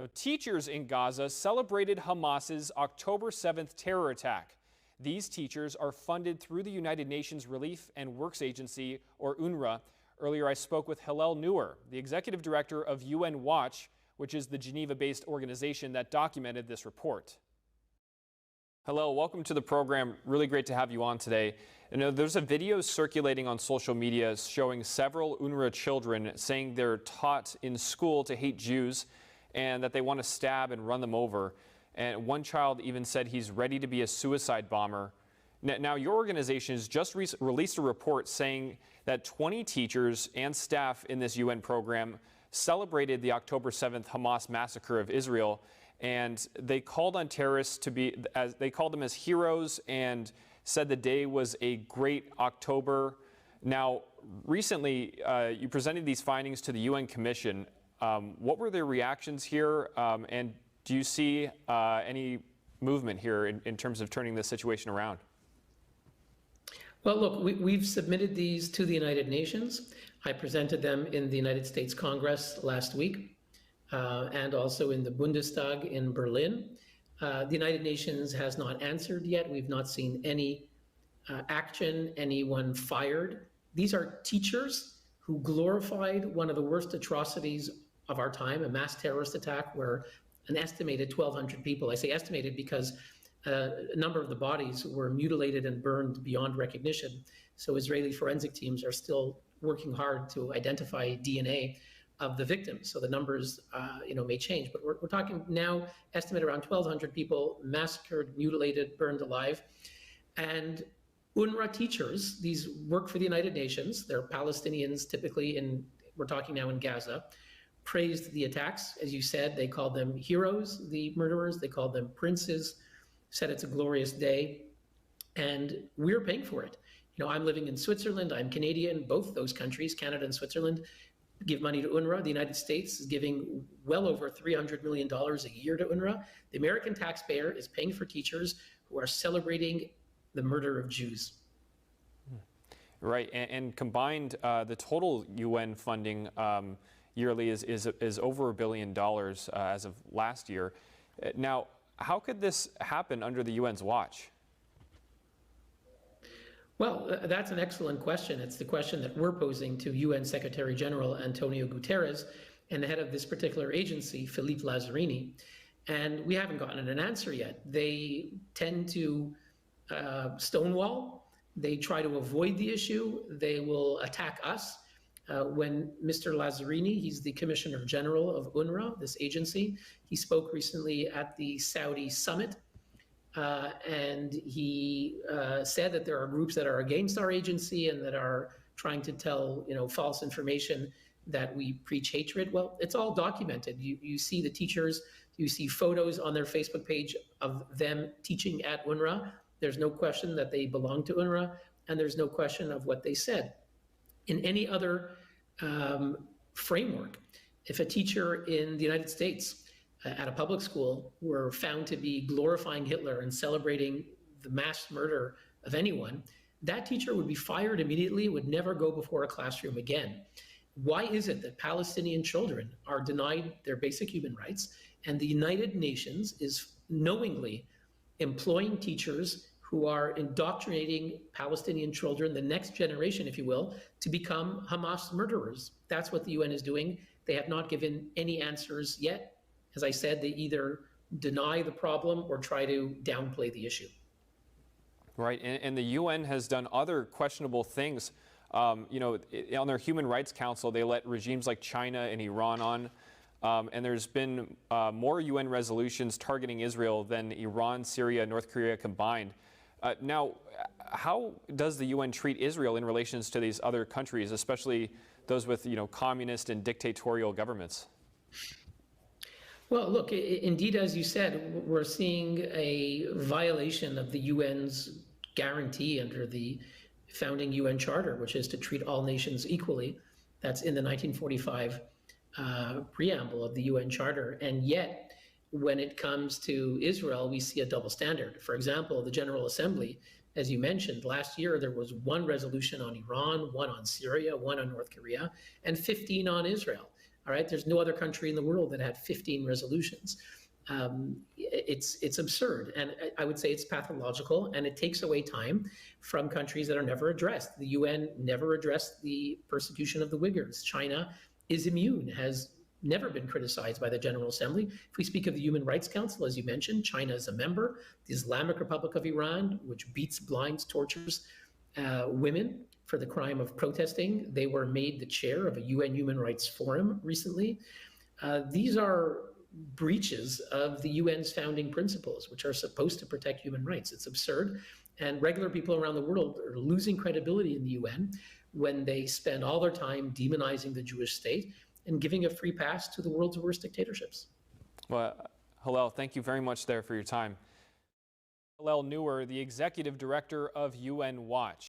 Teachers in Gaza celebrated Hamas's October 7th terror attack. These teachers are funded through the United Nations Relief and Works Agency, or UNRWA. Earlier, I spoke with Hillel Neuer, the executive director of UN Watch, which is the Geneva-based organization that documented this report. Hello, welcome to the program. Really great to have you on today. There's a video circulating on social media showing several UNRWA children saying they're taught in school to hate Jews and that they want to stab and run them over. And one child even said he's ready to be a suicide bomber. Now, your organization has just released a report saying that 20 teachers and staff in this UN program celebrated the October 7th Hamas massacre of Israel, and they called on terrorists to be, as they called them as heroes, and said the day was a great October. Now, recently, you presented these findings to the UN Commission. What were their reactions here, and do you see any movement here in terms of turning this situation around? Well, look, we've submitted these to the United Nations. I presented them in the United States Congress last week and also in the Bundestag in Berlin. The United Nations has not answered yet. We've not seen any action, anyone fired. These are teachers who glorified one of the worst atrocities of our time, a mass terrorist attack where an estimated 1,200 people, I say estimated because a number of the bodies were mutilated and burned beyond recognition. So Israeli forensic teams are still working hard to identify DNA of the victims. So the numbers, may change, but we're talking now, estimate around 1,200 people massacred, mutilated, burned alive. And UNRWA teachers, these work for the United Nations, they're Palestinians typically we're talking now in Gaza, praised the attacks. As you said, they called them heroes, the murderers, they called them princes, said it's a glorious day, and we're paying for it. I'm living in Switzerland, I'm Canadian, both those countries, Canada and Switzerland, give money to UNRWA. The United States is giving well over $300 million a year to UNRWA. The American taxpayer is paying for teachers who are celebrating the murder of Jews. Right, and combined, the total UN funding yearly is over $1 billion as of last year. Now, how could this happen under the UN's watch? Well, that's an excellent question. It's the question that we're posing to UN Secretary General Antonio Guterres and the head of this particular agency, Philippe Lazzarini. And we haven't gotten an answer yet. They tend to stonewall. They try to avoid the issue. They will attack us. When Mr. Lazzarini, he's the Commissioner General of UNRWA, this agency, he spoke recently at the Saudi summit, and he said that there are groups that are against our agency and that are trying to tell false information that we preach hatred. Well, it's all documented. You see the teachers, you see photos on their Facebook page of them teaching at UNRWA. There's no question that they belong to UNRWA, and there's no question of what they said. In any other framework, if a teacher in the United States at a public school were found to be glorifying Hitler and celebrating the mass murder of anyone, that teacher would be fired immediately, would never go before a classroom again. Why is it that Palestinian children are denied their basic human rights, and the United Nations is knowingly employing teachers who are indoctrinating Palestinian children, the next generation, if you will, to become Hamas murderers? That's what the UN is doing. They have not given any answers yet. As I said, they either deny the problem or try to downplay the issue. Right, and the UN has done other questionable things. On their Human Rights Council, they let regimes like China and Iran on. And there's been more UN resolutions targeting Israel than Iran, Syria, North Korea combined. Now, how does the UN treat Israel in relations to these other countries, especially those with communist and dictatorial governments? Well, look, indeed, as you said, we're seeing a violation of the UN's guarantee under the founding UN Charter, which is to treat all nations equally. That's in the 1945 preamble of the UN Charter. And yet, when it comes to Israel, we see a double standard. For example, the General Assembly, as you mentioned, last year there was one resolution on Iran, one on Syria, one on North Korea, and 15 on Israel. All right, there's no other country in the world that had 15 resolutions. It's absurd, and I would say it's pathological, and it takes away time from countries that are never addressed. The UN never addressed the persecution of the Uyghurs. China is immune, has never been criticized by the General Assembly. If we speak of the Human Rights Council, as you mentioned, China is a member. The Islamic Republic of Iran, which beats, blinds, tortures women for the crime of protesting, they were made the chair of a UN Human Rights Forum recently. These are breaches of the UN's founding principles, which are supposed to protect human rights. It's absurd. And regular people around the world are losing credibility in the UN when they spend all their time demonizing the Jewish state and giving a free pass to the world's worst dictatorships. Well, Hillel, thank you very much there for your time. Hillel Neuer, the executive director of UN Watch.